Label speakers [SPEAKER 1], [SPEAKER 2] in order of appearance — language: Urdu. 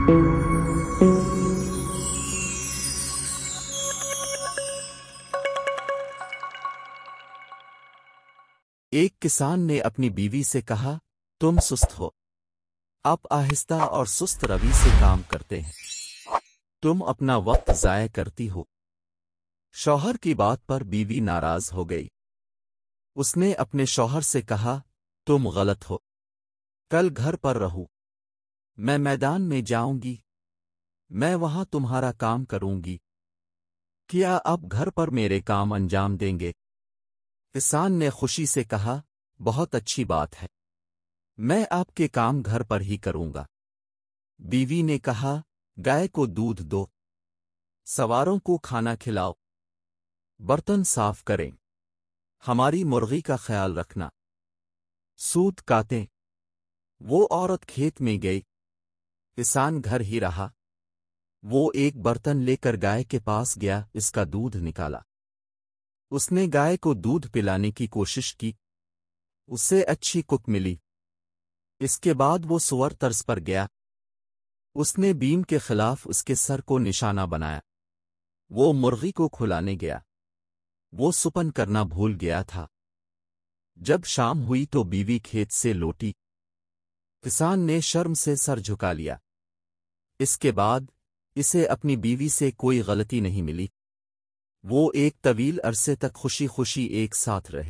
[SPEAKER 1] ایک کسان نے اپنی بیوی سے کہا، تم سست ہو، آپ آہستہ اور سست روی سے کام کرتے ہیں، تم اپنا وقت ضائع کرتی ہو۔ شوہر کی بات پر بیوی ناراض ہو گئی۔ اس نے اپنے شوہر سے کہا، تم غلط ہو، کل گھر پر رہو، میں میدان میں جاؤں گی، میں وہاں تمہارا کام کروں گی، کیا آپ گھر پر میرے کام انجام دیں گے؟ کسان نے خوشی سے کہا، بہت اچھی بات ہے، میں آپ کے کام گھر پر ہی کروں گا۔ بیوی نے کہا، گائے کو دودھ دو، سواروں کو کھانا کھلاؤ، برتن صاف کریں، ہماری مرغی کا خیال رکھنا، سوت کاٹیں۔ وہ عورت کھیت میں گئی، کسان گھر ہی رہا۔ وہ ایک برتن لے کر گائے کے پاس گیا، اس کا دودھ نکالا۔ اس نے گائے کو دودھ پلانے کی کوشش کی، اسے اچھی کک ملی۔ اس کے بعد وہ سور طرز پر گیا، اس نے بیم کے خلاف اس کے سر کو نشانہ بنایا۔ وہ مرغی کو کھلانے گیا، وہ سپن کرنا بھول گیا تھا۔ جب شام ہوئی تو بیوی کھیت سے لوٹی، کسان نے شرم سے سر جھکا لیا۔ اس کے بعد اسے اپنی بیوی سے کوئی غلطی نہیں ملی۔ وہ ایک طویل عرصے تک خوشی خوشی ایک ساتھ رہے۔